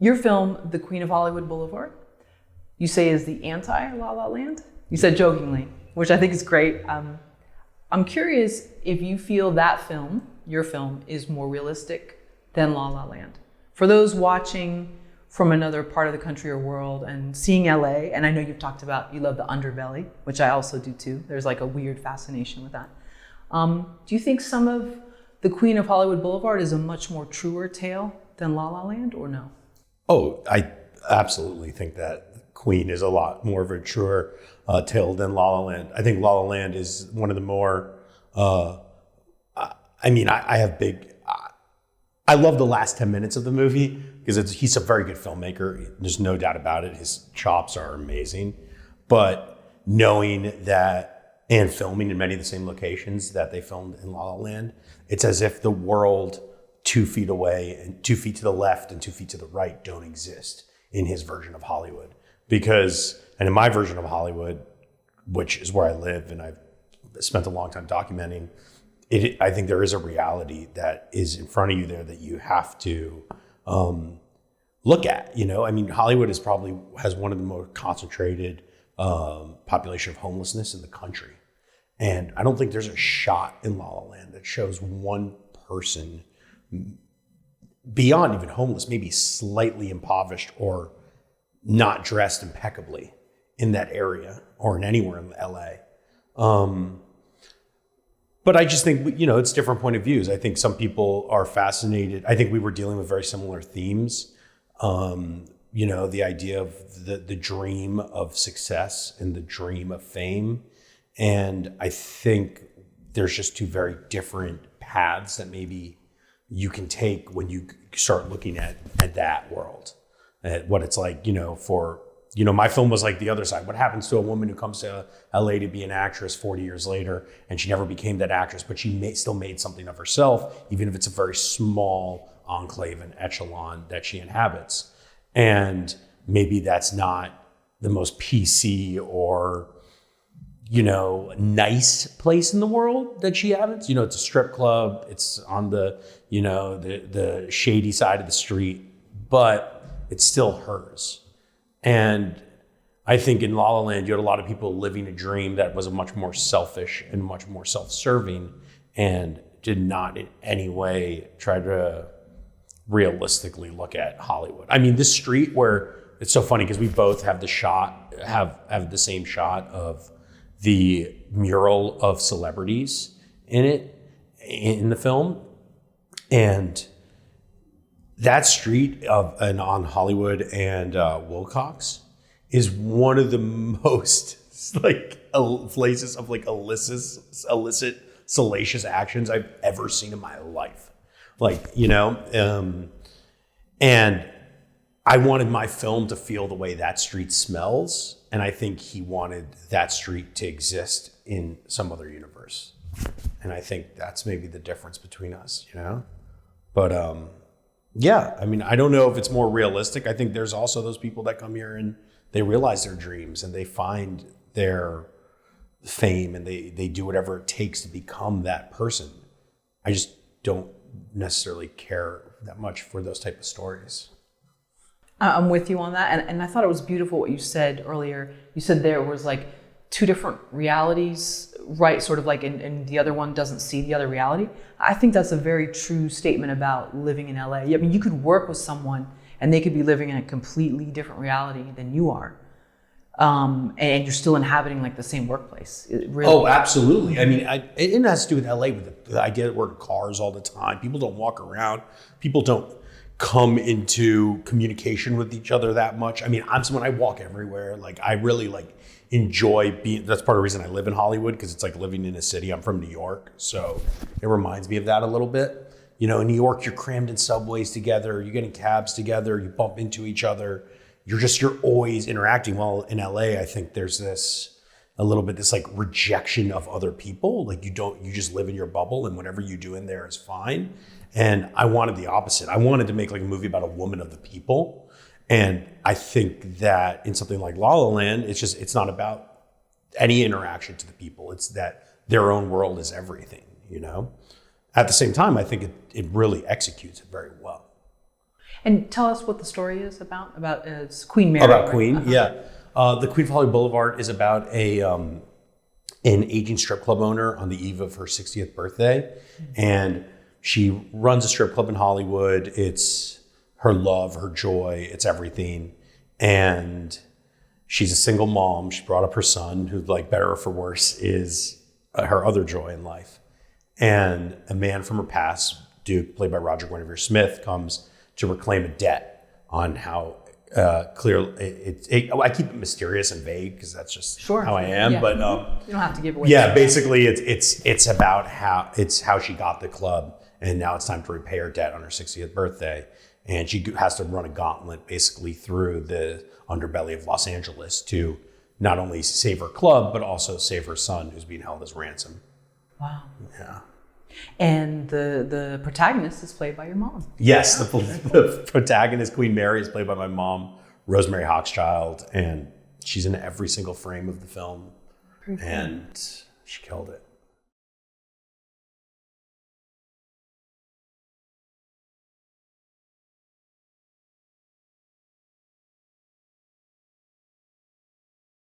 Your film, The Queen of Hollywood Boulevard, you say is the anti-La La Land? You said jokingly, which I think is great. I'm curious if you feel that film, your film, is more realistic than La La Land. For those watching from another part of the country or world and seeing LA, and I know you've talked about you love the underbelly, which I also do too. There's like a weird fascination with that. Do you think some of The Queen of Hollywood Boulevard is a much more truer tale than La La Land, or no? Oh, I absolutely think that Queen is a lot more of a truer tale than La La Land. I think La La Land is one of the more, I love the last 10 minutes of the movie because he's a very good filmmaker. There's no doubt about it. His chops are amazing. But knowing that and filming in many of the same locations that they filmed in La La Land, it's as if the world 2 feet away and 2 feet to the left and 2 feet to the right don't exist in his version of Hollywood. And in my version of Hollywood, which is where I live and I've spent a long time documenting, I think there is a reality that is in front of you there that you have to look at. Hollywood has one of the most concentrated population of homelessness in the country. And I don't think there's a shot in La La Land that shows one person beyond even homeless, maybe slightly impoverished or not dressed impeccably in that area or in anywhere in LA. But I just think, it's different point of views. I think some people are fascinated. I think we were dealing with very similar themes. The idea of the dream of success and the dream of fame. And I think there's just two very different paths that maybe you can take when you start looking at that world, at what it's like, my film was like the other side. What happens to a woman who comes to LA to be an actress 40 years later, and she never became that actress, but she still made something of herself, even if it's a very small enclave and echelon that she inhabits. And maybe that's not the most PC or, nice place in the world that she habits. It's a strip club. It's on the shady side of the street, but it's still hers. And I think in La La Land, you had a lot of people living a dream that was a much more selfish and much more self-serving and did not in any way try to realistically look at Hollywood. I mean, this street where it's so funny because we both have have the same shot of the mural of celebrities in the film. And that street on Hollywood and Wilcox is one of the most places of illicit, salacious actions I've ever seen in my life. And I wanted my film to feel the way that street smells. And I think he wanted that street to exist in some other universe. And I think that's maybe the difference between us, But I don't know if it's more realistic. I think there's also those people that come here and they realize their dreams and they find their fame and they do whatever it takes to become that person. I just don't necessarily care that much for those type of stories. I'm with you on that. And I thought it was beautiful what you said earlier. You said there was like two different realities, right? Sort of like, and the other one doesn't see the other reality. I think that's a very true statement about living in LA. I mean, you could work with someone and they could be living in a completely different reality than you are. And you're still inhabiting like the same workplace. Oh, absolutely. I mean, it has to do with LA, with the idea that we're in cars all the time. People don't walk around. People don't come into communication with each other that much. I mean, I'm someone, I walk everywhere. I really enjoy being, that's part of the reason I live in Hollywood, because it's like living in a city. I'm from New York, so it reminds me of that a little bit. In New York, you're crammed in subways together, you're getting cabs together, you bump into each other. You're always interacting. Well, in LA, I think there's a little bit this rejection of other people. You just live in your bubble and whatever you do in there is fine. And I wanted the opposite. I wanted to make a movie about a woman of the people. And I think that in something like La La Land, it's not about any interaction to the people. It's that their own world is everything, At the same time, I think it really executes it very well. And tell us what the story is about. It's Queen Mary. About right? Queen, Uh-huh. yeah. The Queen of Hollywood Boulevard is about an aging strip club owner on the eve of her 60th birthday. And she runs a strip club in Hollywood. It's her love, her joy, it's everything. And she's a single mom. She brought up her son, who, like, better or for worse, is her other joy in life. And a man from her past, Duke, played by Roger Guinevere Smith, comes to reclaim a debt on how clear I keep it mysterious and vague because that's just how I am. Yeah. But you don't have to give away. yeah, basically it's about how she got the club, and now it's time to repay her debt on her 60th birthday, and she has to run a gauntlet basically through the underbelly of Los Angeles to not only save her club but also save her son, who's being held as ransom. Wow. Yeah. And the protagonist is played by your mom. Yes, the protagonist, Queen Mary, is played by my mom, Rosemary Hochschild, and she's in every single frame of the film, and she killed it.